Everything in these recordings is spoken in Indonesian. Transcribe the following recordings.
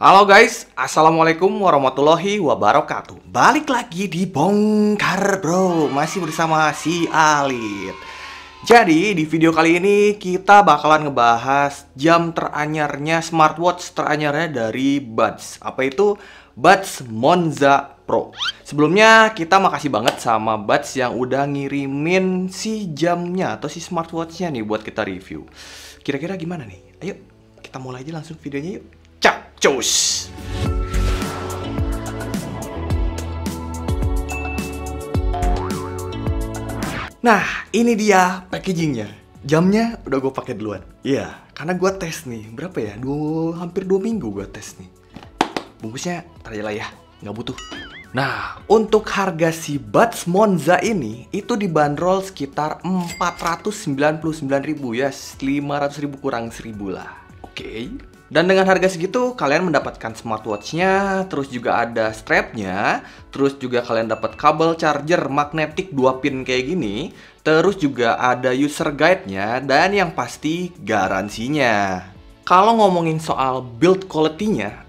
Halo guys, Assalamualaikum warahmatullahi wabarakatuh. Balik lagi di Bongkar Bro, masih bersama si Alit. Jadi di video kali ini kita bakalan ngebahas jam teranyarnya, smartwatch teranyarnya dari Buds. Apa itu? Buds Monza Pro. Sebelumnya kita makasih banget sama Buds yang udah ngirimin si jamnya atau si smartwatchnya nih buat kita review. Kira-kira gimana nih? Ayo kita mulai aja langsung videonya yuk. Cus. Nah, ini dia packagingnya. Jamnya udah gue pakai duluan. Iya, karena gue tes nih. Berapa ya? Hampir 2 minggu gue tes nih. Bungkusnya tar aja lah ya, nggak butuh. Nah, untuk harga si Buds Monza ini itu dibanderol sekitar 499.000 ya, 500.000 kurang 1.000 lah. Oke. Dan dengan harga segitu kalian mendapatkan smartwatch-nya, terus juga ada strapnya, terus juga kalian dapat kabel charger magnetik 2 pin kayak gini, terus juga ada user guide-nya, dan yang pasti garansinya. Kalau ngomongin soal build quality-nya,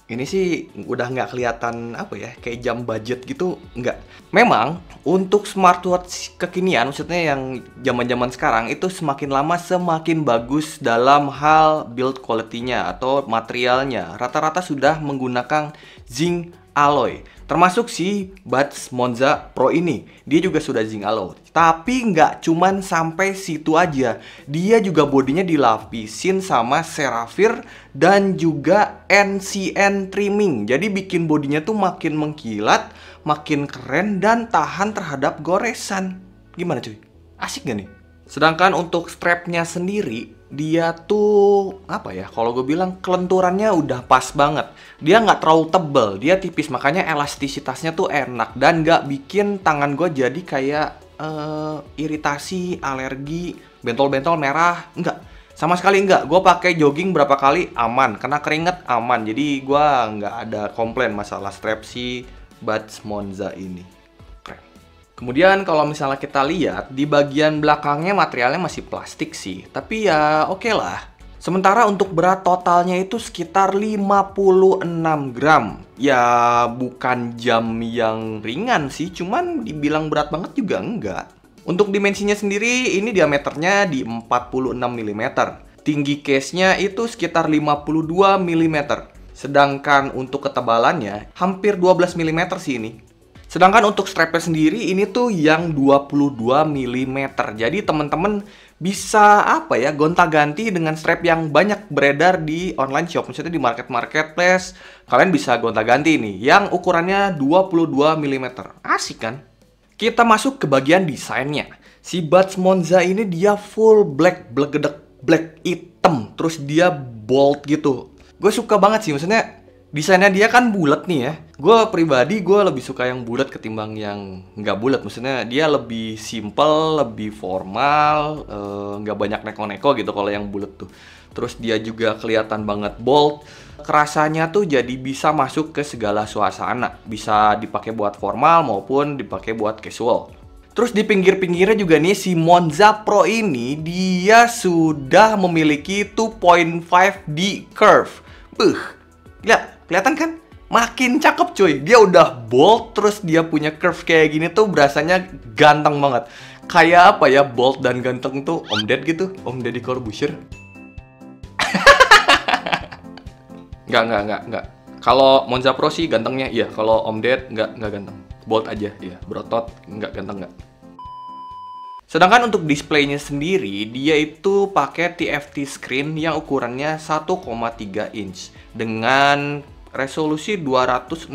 ini sih udah nggak kelihatan apa ya, kayak jam budget gitu, nggak. Memang untuk smartwatch kekinian, maksudnya yang zaman-zaman sekarang itu semakin lama semakin bagus dalam hal build quality-nya atau materialnya. Rata-rata sudah menggunakan zinc alloy. Termasuk si Buds Monza Pro ini, dia juga sudah zinc alloy. Tapi nggak cuman sampai situ aja, dia juga bodinya dilapisin sama Ceraphir dan juga NCN trimming. Jadi bikin bodinya tuh makin mengkilat, makin keren dan tahan terhadap goresan. Gimana cuy? Asik gak nih? Sedangkan untuk strapnya sendiri, dia tuh apa ya, kalau gue bilang kelenturannya udah pas banget. Dia nggak terlalu tebel, dia tipis, makanya elastisitasnya tuh enak dan nggak bikin tangan gue jadi kayak iritasi, alergi, bentol-bentol merah. Enggak, sama sekali enggak. Gue pakai jogging berapa kali aman, kena keringet aman. Jadi gue nggak ada komplain masalah strap si Buds Monza ini. Kemudian kalau misalnya kita lihat di bagian belakangnya materialnya masih plastik sih, tapi ya oke lah. Sementara untuk berat totalnya itu sekitar 56 gram. Ya bukan jam yang ringan sih, cuman dibilang berat banget juga enggak. Untuk dimensinya sendiri ini diameternya di 46 mm. Tinggi case-nya itu sekitar 52 mm. Sedangkan untuk ketebalannya hampir 12 mm sih ini. Sedangkan untuk strapnya sendiri ini tuh yang 22 mm. Jadi teman-teman bisa apa ya, gonta-ganti dengan strap yang banyak beredar di online shop. Maksudnya di marketplace kalian bisa gonta-ganti nih yang ukurannya 22 mm. Asik kan? Kita masuk ke bagian desainnya. Si Buds Monza ini dia full black hitam. Terus dia bold gitu. Gue suka banget sih, maksudnya desainnya dia kan bulat nih ya. Gue pribadi lebih suka yang bulat ketimbang yang nggak bulat. Maksudnya dia lebih simple, lebih formal, nggak banyak neko-neko gitu kalau yang bulat tuh. Terus dia juga kelihatan banget bold. Kerasanya tuh jadi bisa masuk ke segala suasana. Bisa dipakai buat formal maupun dipakai buat casual. Terus di pinggir-pinggirnya juga nih si Monza Pro ini dia sudah memiliki 2.5D curve. Lihat, kelihatan kan? Makin cakep cuy. Dia udah bold, terus dia punya curve kayak gini tuh berasanya ganteng banget. Kayak apa ya, bold dan ganteng tuh Om Ded gitu, Om Deddy Corbuzier. Enggak. Kalau Monza Pro sih gantengnya, iya. Kalau Om Ded enggak ganteng. Bold aja, iya. Berotot, enggak ganteng enggak. Sedangkan untuk displaynya sendiri, dia itu pakai TFT screen yang ukurannya 1,3 inch dengan resolusi 260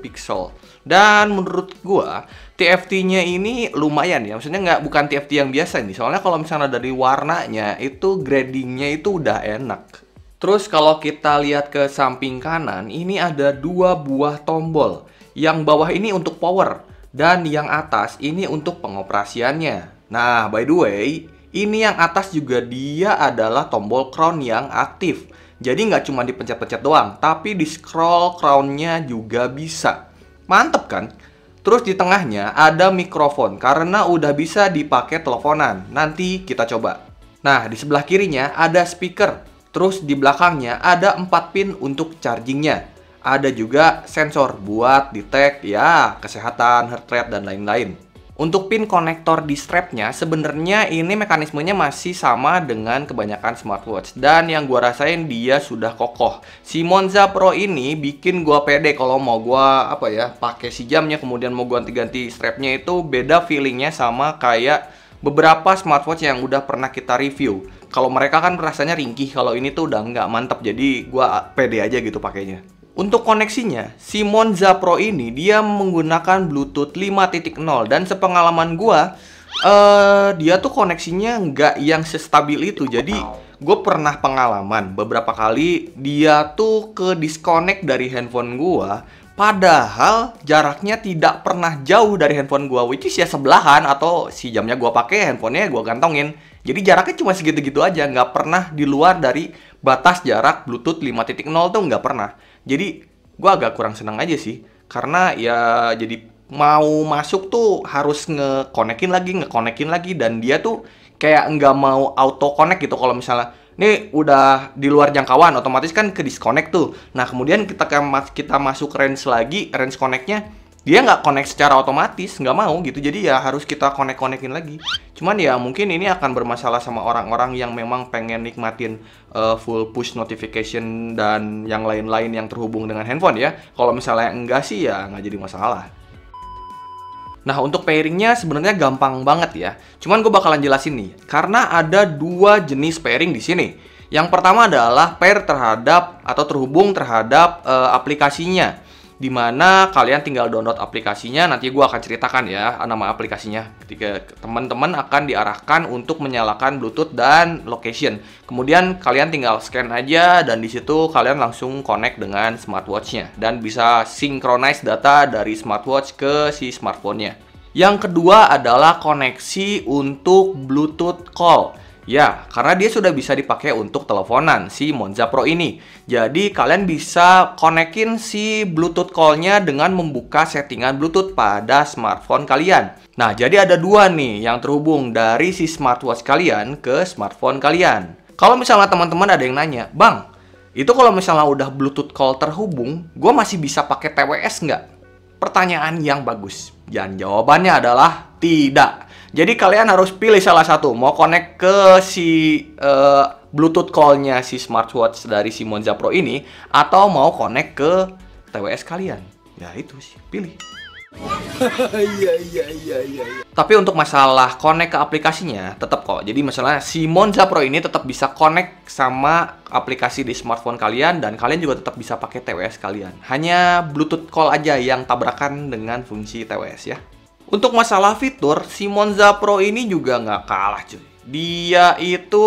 pixel. Dan menurut gua, TFT-nya ini lumayan ya. Maksudnya bukan TFT yang biasa nih. Soalnya kalau misalnya dari warnanya, itu gradingnya itu udah enak. Terus kalau kita lihat ke samping kanan, ini ada 2 buah tombol. Yang bawah ini untuk power, dan yang atas ini untuk pengoperasiannya. Nah, by the way, ini yang atas juga dia adalah tombol crown yang aktif. Jadi nggak cuma dipencet-pencet doang, tapi di scroll crown-nya juga bisa. Mantep kan? Terus di tengahnya ada mikrofon, karena udah bisa dipakai teleponan. Nanti kita coba. Nah, di sebelah kirinya ada speaker. Terus di belakangnya ada 4 pin untuk chargingnya. Ada juga sensor buat detect ya kesehatan, heart rate, dan lain-lain. Untuk pin konektor di strapnya, sebenarnya ini mekanismenya masih sama dengan kebanyakan smartwatch. Dan yang gua rasain dia sudah kokoh. Si Monza Pro ini bikin gua pede kalau mau gua pakai si jamnya, kemudian mau gua ganti-ganti strapnya, itu beda feelingnya sama kayak beberapa smartwatch yang udah pernah kita review. Kalau mereka kan rasanya ringkih, kalau ini tuh udah nggak mantap, jadi gua pede aja gitu pakainya. Untuk koneksinya, si Monza Pro ini dia menggunakan Bluetooth 5.0 dan sepengalaman gua, dia tuh koneksinya nggak yang sestabil itu. Jadi gue pernah pengalaman beberapa kali dia tuh ke disconnect dari handphone gua, padahal jaraknya tidak pernah jauh dari handphone gua, which is ya sebelahan, atau si jamnya gua pakai, handphonenya gua gantongin. Jadi jaraknya cuma segitu-gitu aja, nggak pernah di luar dari batas jarak Bluetooth 5.0 tuh nggak pernah. Jadi gue agak kurang senang aja sih, karena ya jadi mau masuk tuh harus ngekonekin lagi, dan dia tuh kayak nggak mau auto connect gitu. Kalau misalnya ini udah di luar jangkauan, otomatis kan ke disconnect tuh. Nah kemudian kita masuk range lagi, range connectnya dia nggak connect secara otomatis, nggak mau gitu. Jadi ya harus kita konekin lagi. Cuman ya mungkin ini akan bermasalah sama orang-orang yang memang pengen nikmatin full push notification dan yang lain-lain yang terhubung dengan handphone ya. Kalau misalnya enggak sih ya nggak jadi masalah. Nah untuk pairingnya sebenarnya gampang banget ya. Cuman gue bakalan jelasin nih, karena ada 2 jenis pairing di sini. Yang pertama adalah pair terhadap atau terhubung terhadap aplikasinya, dimana kalian tinggal download aplikasinya. Nanti gue akan ceritakan ya nama aplikasinya. Ketika teman-teman akan diarahkan untuk menyalakan Bluetooth dan location, kemudian kalian tinggal scan aja, dan di situ kalian langsung connect dengan smartwatch-nya dan bisa synchronize data dari smartwatch ke si smartphone-nya. Yang kedua adalah koneksi untuk Bluetooth call. Ya, karena dia sudah bisa dipakai untuk teleponan si Monza Pro ini. Jadi kalian bisa konekin si Bluetooth call-nya dengan membuka settingan Bluetooth pada smartphone kalian. Nah, jadi ada 2 nih yang terhubung dari si smartwatch kalian ke smartphone kalian. Kalau misalnya teman-teman ada yang nanya, "Bang, itu kalau misalnya udah Bluetooth call terhubung, gue masih bisa pakai TWS nggak?" Pertanyaan yang bagus. Dan jawabannya adalah tidak. Jadi kalian harus pilih salah satu, mau connect ke si Bluetooth call-nya si smartwatch dari si Monza Pro ini, atau mau connect ke TWS kalian. Ya itu sih, pilih. Tapi untuk masalah connect ke aplikasinya tetap kok. Jadi misalnya si Monza Pro ini tetap bisa connect sama aplikasi di smartphone kalian, dan kalian juga tetap bisa pakai TWS kalian. Hanya Bluetooth call aja yang tabrakan dengan fungsi TWS ya. Untuk masalah fitur, si Monza Pro ini juga nggak kalah cuy. Dia itu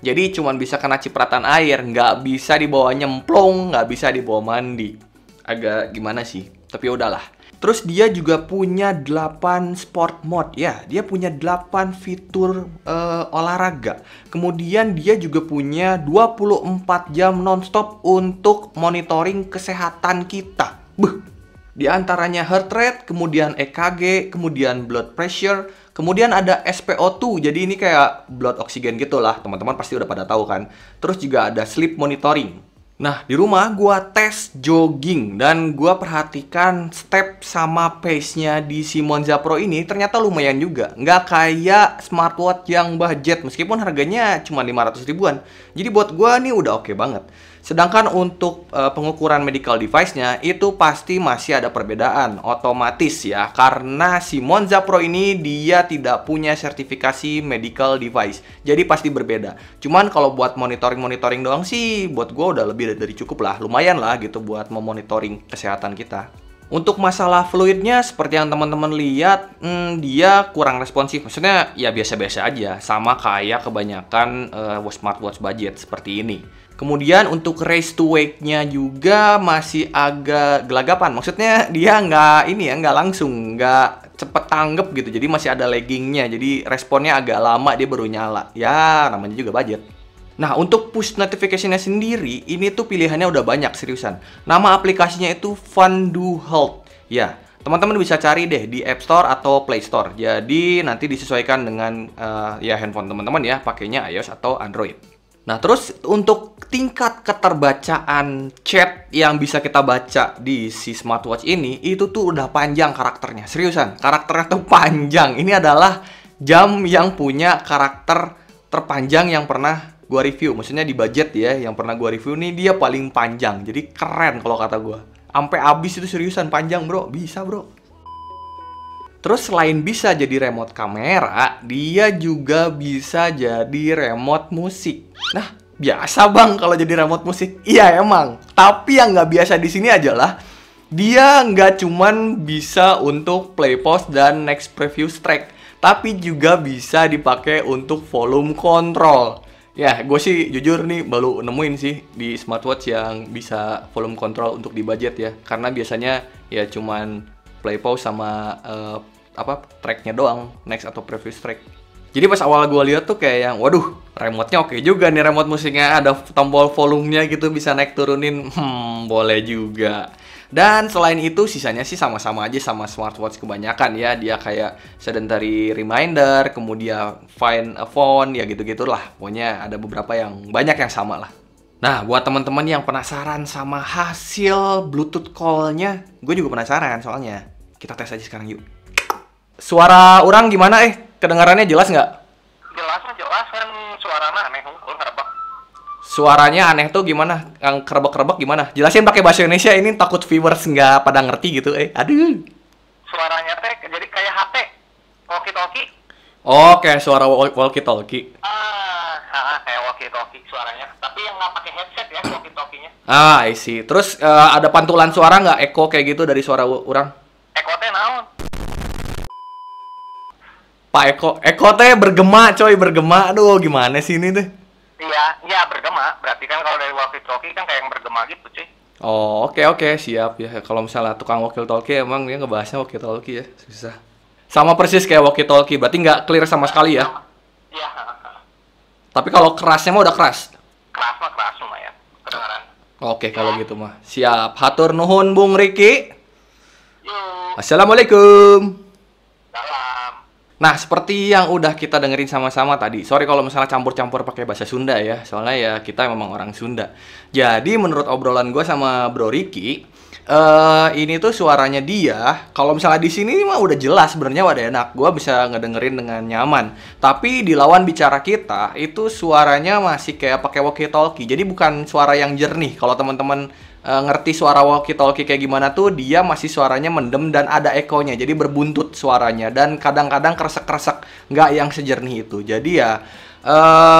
jadi cuman bisa kena cipratan air, nggak bisa dibawa nyemplung, nggak bisa dibawa mandi. Agak gimana sih, tapi udahlah. Terus dia juga punya 8 sport mode ya. Dia punya 8 fitur olahraga. Kemudian dia juga punya 24 jam nonstop untuk monitoring kesehatan kita. Di antaranya heart rate, kemudian EKG, kemudian blood pressure, kemudian ada SpO2. Jadi ini kayak blood oksigen gitulah. Teman-teman pasti udah pada tahu kan. Terus juga ada sleep monitoring. Nah, di rumah gua tes jogging dan gua perhatikan step sama pace-nya di si Monza Pro ini ternyata lumayan juga. Nggak kayak smartwatch yang budget, meskipun harganya cuma 500 ribuan. Jadi buat gua nih udah oke banget. Sedangkan untuk pengukuran medical device-nya itu pasti masih ada perbedaan, otomatis ya. Karena si Monza Pro ini dia tidak punya sertifikasi medical device. Jadi pasti berbeda. Cuman kalau buat monitoring doang sih buat gue udah lebih dari cukup lah. Lumayan lah gitu buat memonitoring kesehatan kita. Untuk masalah fluidnya seperti yang teman-teman lihat, dia kurang responsif. Maksudnya ya biasa-biasa aja, sama kayak kebanyakan smartwatch budget seperti ini. Kemudian untuk race to wake-nya juga masih agak gelagapan. Maksudnya dia nggak langsung, nggak cepet tanggap gitu. Jadi masih ada laggingnya. Jadi responnya agak lama dia baru nyala. Ya namanya juga budget. Nah untuk push notification-nya sendiri, ini tuh pilihannya udah banyak seriusan. Nama aplikasinya itu FunDo Health. Ya, teman-teman bisa cari deh di App Store atau Play Store. Jadi nanti disesuaikan dengan ya handphone teman-teman ya, pakainya iOS atau Android. Nah, terus untuk tingkat keterbacaan chat yang bisa kita baca di si smartwatch ini, itu tuh udah panjang karakternya. Seriusan, karakternya tuh panjang. Ini adalah jam yang punya karakter terpanjang yang pernah gua review. Maksudnya di budget ya, yang pernah gua review nih dia paling panjang. Jadi keren kalau kata gua. Sampai habis itu seriusan panjang, bro. Bisa, bro. Terus selain bisa jadi remote kamera, dia juga bisa jadi remote musik. Nah, biasa bang kalau jadi remote musik. Iya emang. Tapi yang nggak biasa di sini aja dia nggak cuman bisa untuk play pause dan next preview track, tapi juga bisa dipakai untuk volume control. Ya, gue sih jujur nih baru nemuin sih di smartwatch yang bisa volume control untuk di budget ya. Karena biasanya ya cuman play pause sama tracknya doang, next atau previous track. Jadi pas awal gue lihat tuh kayak yang, waduh, remote-nya oke juga nih, remote musiknya ada tombol volumenya gitu, bisa naik turunin, boleh juga. Dan selain itu sisanya sih sama-sama aja sama smartwatch kebanyakan ya. Dia kayak sedentary reminder, kemudian find a phone, ya gitu-gitulah. Pokoknya ada beberapa yang banyak yang sama lah. Nah, buat teman-teman yang penasaran sama hasil Bluetooth call-nya, gue juga penasaran soalnya. Kita tes aja sekarang yuk. Suara orang gimana kedengarannya jelas nggak? Jelas kan suaranya aneh, ngerebek. Suaranya aneh tuh gimana? Yang kerebek-kerebek gimana? Jelasin pakai bahasa Indonesia, ini takut viewers nggak pada ngerti gitu. Aduh. Suaranya teh jadi kayak HP, walkie-talkie. Oh, kayak suara walkie-talkie. Kayak walkie-talkie suaranya. Tapi yang nggak pakai headset ya walkie-talkie-nya. I see. Terus ada pantulan suara nggak? Echo kayak gitu dari suara orang? Eko teh naon? Pak Eko teh bergema, coy, bergema. Aduh, gimana sih ini tuh? Iya bergema. Berarti kan kalau dari walkie-talkie kan kayak yang bergema gitu, cuy. Oh, oke, siap ya. Kalau misalnya tukang walkie-talkie emang dia ngebahasnya walkie-talkie ya, susah. Sama persis kayak walkie-talkie, berarti nggak clear sama sekali ya? Iya. Tapi kalau kerasnya mah udah keras? Keras lumayan, kedengaran. Oke, kalau gitu mah. Siap. Hatur nuhun Bung Riki. Yuk. Assalamualaikum. Salam. Nah, seperti yang udah kita dengerin sama-sama tadi. Sorry kalau misalnya campur-campur pakai bahasa Sunda ya. Soalnya ya kita memang orang Sunda. Jadi menurut obrolan gue sama Bro Riki, ini tuh suaranya dia. Kalau misalnya di sini mah udah jelas sebenarnya udah enak. Gue bisa ngedengerin dengan nyaman. Tapi di lawan bicara kita itu suaranya masih kayak pakai walkie-talkie. Jadi bukan suara yang jernih. Kalau teman-teman ngerti suara walkie-talkie kayak gimana tuh, dia masih suaranya mendem dan ada ekonya, jadi berbuntut suaranya dan kadang-kadang kresek-kresek, nggak yang sejernih itu. Jadi ya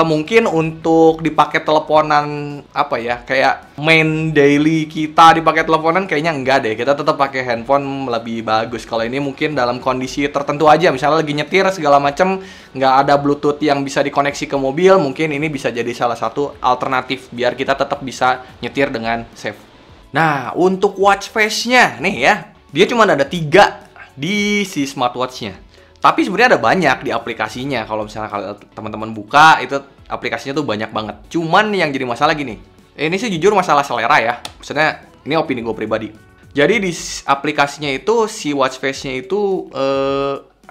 mungkin untuk dipakai teleponan kayak main daily kita dipakai teleponan kayaknya enggak deh. Kita tetap pakai handphone lebih bagus. Kalau ini mungkin dalam kondisi tertentu aja, misalnya lagi nyetir segala macam, nggak ada Bluetooth yang bisa dikoneksi ke mobil, mungkin ini bisa jadi salah satu alternatif biar kita tetap bisa nyetir dengan safe. Nah, untuk watch face-nya nih ya, dia cuma ada 3 di si smartwatch-nya. Tapi sebenarnya ada banyak di aplikasinya. Kalau misalnya kalau teman-teman buka, itu aplikasinya tuh banyak banget. Cuman yang jadi masalah gini, ini sih jujur masalah selera ya. Maksudnya, ini opini gue pribadi. Jadi di aplikasinya itu, si watch face-nya itu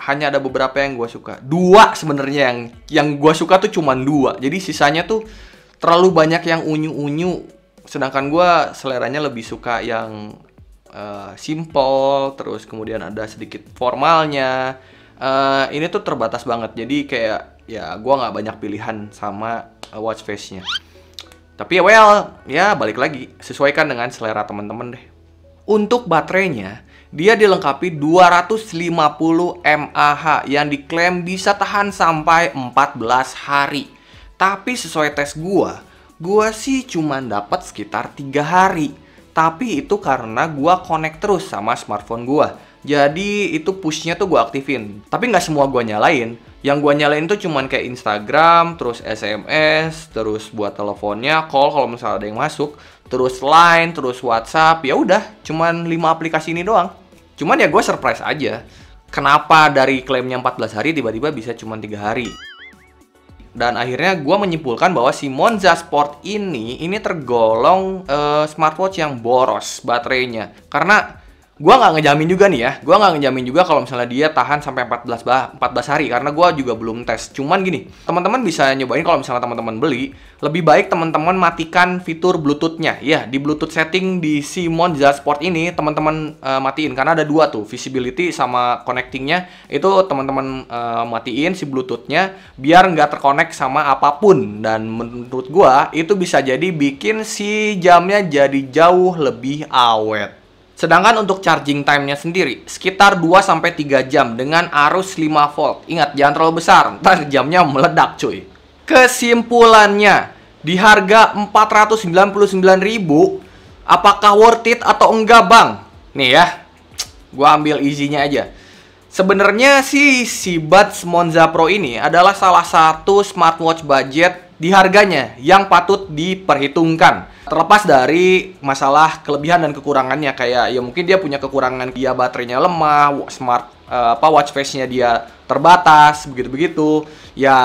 hanya ada beberapa yang gue suka. 2 sebenarnya yang gue suka tuh cuma 2. Jadi sisanya tuh terlalu banyak yang unyu-unyu. Sedangkan gue seleranya lebih suka yang simple, terus kemudian ada sedikit formalnya. Ini tuh terbatas banget, jadi kayak ya gue nggak banyak pilihan sama watch face-nya. Tapi ya balik lagi, sesuaikan dengan selera teman-teman deh. Untuk baterainya, dia dilengkapi 250 mAh yang diklaim bisa tahan sampai 14 hari. Tapi sesuai tes gue sih cuman dapat sekitar 3 hari. Tapi itu karena gue connect terus sama smartphone gue. Jadi itu pushnya tuh gue aktifin. Tapi nggak semua gue nyalain. Yang gue nyalain tuh cuman kayak Instagram, terus SMS, terus buat teleponnya, call kalau misalnya ada yang masuk, terus Line, terus WhatsApp. Ya udah, cuman 5 aplikasi ini doang. Cuman ya gue surprise aja. Kenapa dari klaimnya 14 hari tiba-tiba bisa cuman 3 hari? Dan akhirnya gue menyimpulkan bahwa si Monza Sport ini tergolong smartwatch yang boros baterainya. Karena Gua nggak ngejamin juga nih ya. Gua nggak ngejamin juga kalau misalnya dia tahan sampai 14 hari karena gua juga belum tes. Cuman gini, teman-teman bisa nyobain kalau misalnya teman-teman beli, lebih baik teman-teman matikan fitur Bluetooth-nya. Ya, di Bluetooth setting di si Monza Sport ini teman-teman matiin karena ada dua tuh, visibility sama connecting-nya. Itu teman-teman matiin si Bluetooth-nya biar nggak terkonek sama apapun, dan menurut gua itu bisa jadi bikin si jamnya jadi jauh lebih awet. Sedangkan untuk charging time-nya sendiri, sekitar 2-3 jam dengan arus 5 volt. Ingat, jangan terlalu besar, ntar jamnya meledak cuy. Kesimpulannya, di harga 499.000, apakah worth it atau enggak bang? Nih ya, gua ambil easy-nya aja. Sebenarnya sih si Buds Monza Pro ini adalah salah satu smartwatch budget di harganya yang patut diperhitungkan. Terlepas dari masalah kelebihan dan kekurangannya, kayak ya mungkin dia punya kekurangan, dia baterainya lemah, watch face-nya dia terbatas, begitu-begitu. Ya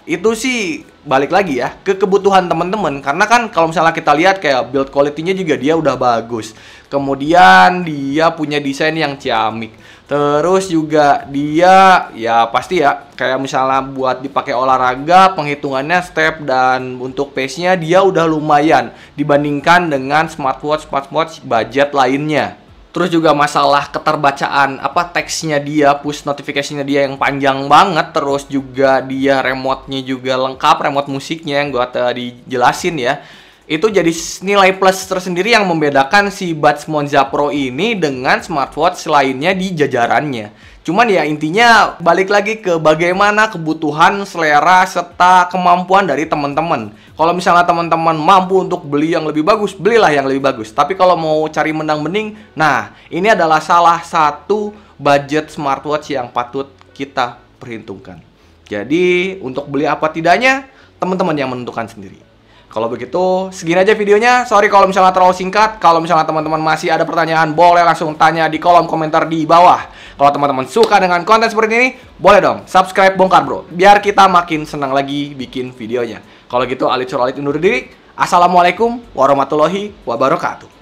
itu sih balik lagi ya ke kebutuhan teman-teman, karena kan kalau misalnya kita lihat kayak build quality-nya juga dia udah bagus. Kemudian dia punya desain yang ciamik. Terus juga dia ya pasti ya kayak misalnya buat dipakai olahraga, penghitungannya step dan untuk pace-nya dia udah lumayan dibandingkan dengan smartwatch budget lainnya. Terus juga masalah keterbacaan teksnya dia, push notification-nya dia yang panjang banget. Terus juga dia remote-nya juga lengkap, remote musiknya yang gua tadi jelasin ya. Itu jadi nilai plus tersendiri yang membedakan si Buds Monza Pro ini dengan smartwatch lainnya di jajarannya. Cuman ya intinya balik lagi ke bagaimana kebutuhan, selera, serta kemampuan dari teman-teman. Kalau misalnya teman-teman mampu untuk beli yang lebih bagus, belilah yang lebih bagus. Tapi kalau mau cari menang-mending, nah ini adalah salah satu budget smartwatch yang patut kita perhitungkan. Jadi untuk beli apa tidaknya, teman-teman yang menentukan sendiri. Kalau begitu, segini aja videonya. Sorry kalau misalnya terlalu singkat. Kalau misalnya teman-teman masih ada pertanyaan, boleh langsung tanya di kolom komentar di bawah. Kalau teman-teman suka dengan konten seperti ini, boleh dong subscribe Bongkar Bro, biar kita makin senang lagi bikin videonya. Kalau gitu, Alit Sur Alit undur diri. Assalamualaikum warahmatullahi wabarakatuh.